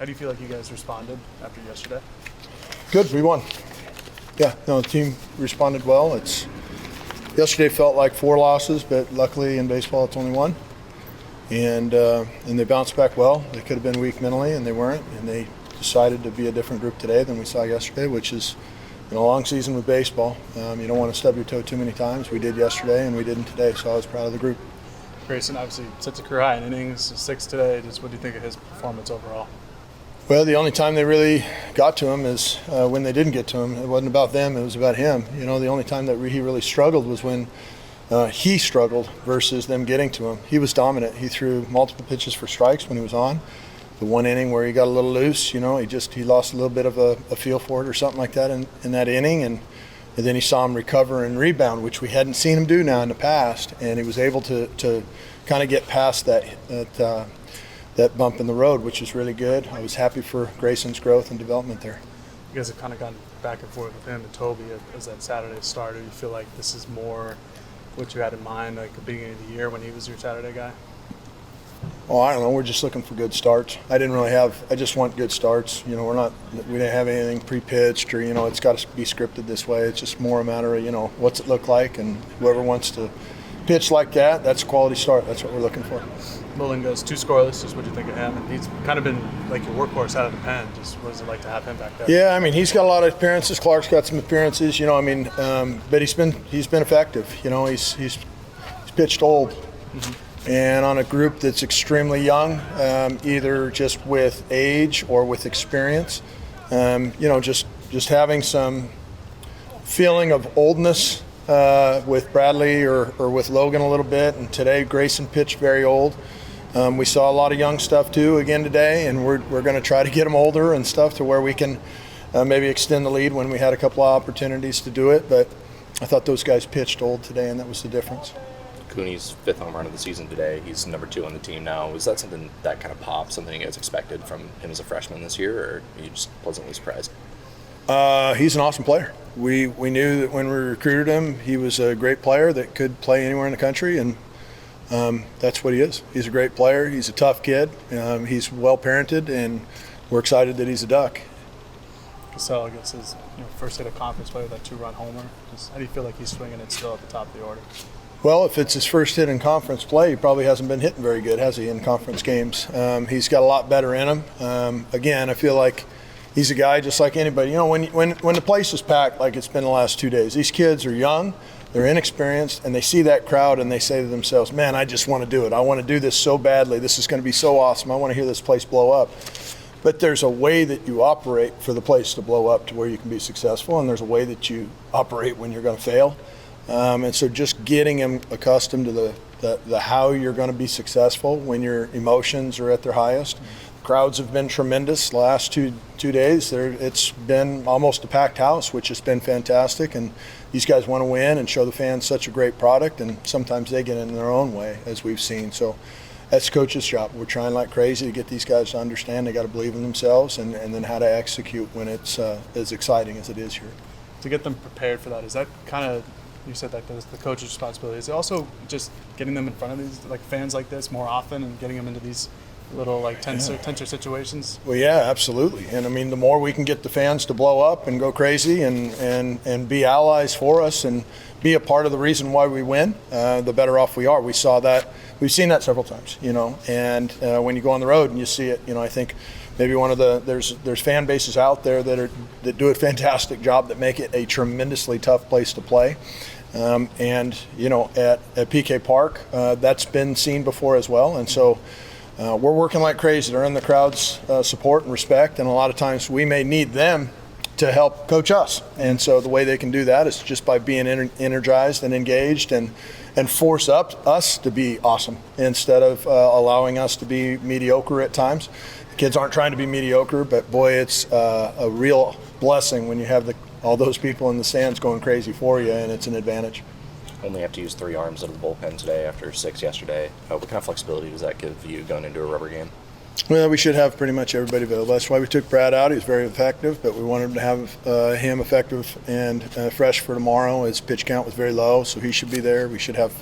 How do you feel like you guys responded after yesterday? Good, we won. Yeah, no, the team responded well. Yesterday felt like 4 losses, but luckily in baseball it's only 1. And they bounced back well. They could have been weak mentally, and they weren't. And they decided to be a different group today than we saw yesterday, which is a long season with baseball. You don't want to stub your toe too many times. We did yesterday, and we didn't today, so I was proud of the group. Grayson obviously sets a career high in innings, 6 today. Just what do you think of his performance overall? Well, the only time they really got to him is when they didn't get to him. It wasn't about them, it was about him. You know, the only time that he really struggled was when he struggled versus them getting to him. He was dominant. He threw multiple pitches for strikes when he was on. The one inning where he got a little loose, you know, he lost a little bit of a feel for it or something like that in that inning, and then he saw him recover and rebound, which we hadn't seen him do now in the past, and he was able to kind of get past that bump in the road, which is really good. I was happy for Grayson's growth and development there. You guys have kind of gone back and forth with him and Toby as that Saturday starter. You feel like this is more what you had in mind, like the beginning of the year when he was your Saturday guy? Oh, I don't know. We're just looking for good starts. I just want good starts. You know, we didn't have anything pre-pitched or, you know, it's got to be scripted this way. It's just more a matter of, you know, what's it look like, and whoever wants to pitch like that, that's a quality start. That's what we're looking for. Mullen goes 2 scoreless. Just what do you think of him? And he's kind of been like your workhorse out of the pen. Just what is it like to have him back there? Yeah, I mean, he's got a lot of appearances. Clark's got some appearances. You know, I mean, but he's been effective. You know, he's pitched old. Mm-hmm. And on a group that's extremely young, either just with age or with experience, you know, just having some feeling of oldness with Bradley or with Logan a little bit. And today Grayson pitched very old. We saw a lot of young stuff too again today, and we're going to try to get them older and stuff to where we can maybe extend the lead when we had a couple of opportunities to do it. But I thought those guys pitched old today, and that was the difference. Cooney's 5th home run of the season today. He's number 2 on the team now. Was that something that kind of popped, something you guys expected from him as a freshman this year, or are you just pleasantly surprised? He's an awesome player. We knew that when we recruited him, he was a great player that could play anywhere in the country, and that's what he is. He's a great player. He's a tough kid. He's well-parented, and we're excited that he's a Duck. Casella gets his first hit of conference play with that 2-run homer. Just how do you feel like he's swinging it still at the top of the order? Well, if it's his first hit in conference play, he probably hasn't been hitting very good, has he, in conference games? He's got a lot better in him. Again, I feel like he's a guy just like anybody. You know, when the place is packed like it's been the last 2 days, these kids are young, they're inexperienced, and they see that crowd and they say to themselves, man, I just want to do it. I want to do this so badly. This is going to be so awesome. I want to hear this place blow up. But there's a way that you operate for the place to blow up to where you can be successful, and there's a way that you operate when you're going to fail. And so just getting them accustomed to the how you're going to be successful when your emotions are at their highest. Crowds have been tremendous the last two days. It's been almost a packed house, which has been fantastic. And these guys want to win and show the fans such a great product, and sometimes they get in their own way, as we've seen. So that's coach's job. We're trying like crazy to get these guys to understand they got to believe in themselves, and then how to execute when it's as exciting as it is here. To get them prepared for that, is that kind of, you said that the coach's responsibility, is it also just getting them in front of these like fans like this more often and getting them into these little like tenser situations? Well, yeah, absolutely. And I mean, the more we can get the fans to blow up and go crazy and be allies for us and be a part of the reason why we win, the better off we are. We saw that. We've seen that several times, you know. And when you go on the road and you see it, you know, I think maybe one of there's fan bases out there that do a fantastic job, that make it a tremendously tough place to play. And you know, at PK Park, that's been seen before as well. And so we're working like crazy to earn the crowd's support and respect, and a lot of times we may need them to help coach us. And so the way they can do that is just by being energized and engaged and force us to be awesome instead of allowing us to be mediocre at times. The kids aren't trying to be mediocre, but boy, it's a real blessing when you have all those people in the stands going crazy for you, and it's an advantage. Only have to use 3 arms out of the bullpen today after 6 yesterday. What kind of flexibility does that give you going into a rubber game? Well, we should have pretty much everybody available. That's why we took Brad out. He was very effective, but we wanted to have him effective and fresh for tomorrow. His pitch count was very low, so he should be there. We should have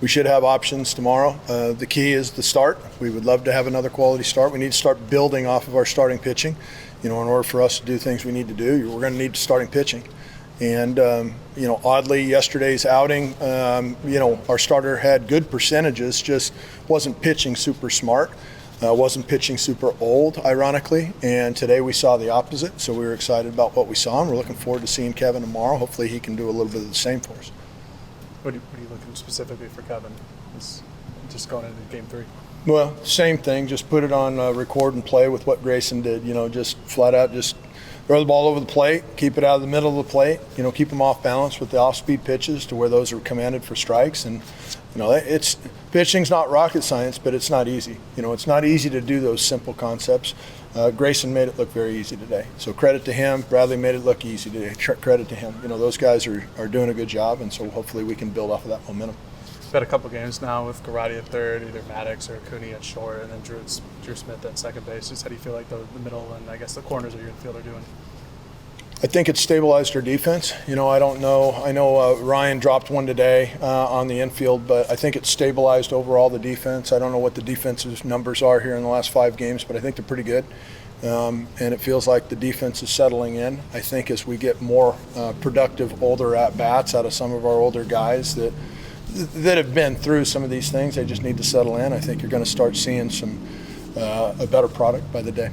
we should have options tomorrow. The key is the start. We would love to have another quality start. We need to start building off of our starting pitching. In order for us to do things we need to do, we're going to need starting pitching. And, oddly, yesterday's outing, our starter had good percentages, just wasn't pitching super smart, wasn't pitching super old, ironically. And today we saw the opposite, so we were excited about what we saw, and we're looking forward to seeing Kevin tomorrow. Hopefully he can do a little bit of the same for us. What are you looking specifically for Kevin? Just going into Game 3. Well, same thing. Just put it on record and play with what Grayson did. Just flat out, just throw the ball over the plate, keep it out of the middle of the plate. Keep them off balance with the off-speed pitches to where those are commanded for strikes. And it's pitching's not rocket science, but it's not easy. It's not easy to do those simple concepts. Grayson made it look very easy today. So credit to him. Bradley made it look easy today. Credit to him. Those guys are doing a good job, and so hopefully we can build off of that momentum. We've had a couple games now with Garrotti at third, either Maddox or Cooney at short, and then Drew Smith at second base. Just how do you feel like the middle and I guess the corners of your infield are doing? I think it's stabilized our defense. I don't know. I know Ryan dropped one today on the infield, but I think it's stabilized overall the defense. I don't know what the defensive numbers are here in the last 5 games, but I think they're pretty good. And it feels like the defense is settling in. I think as we get more productive, older at-bats out of some of our older guys that have been through some of these things, they just need to settle in. I think you're going to start seeing a better product by the day.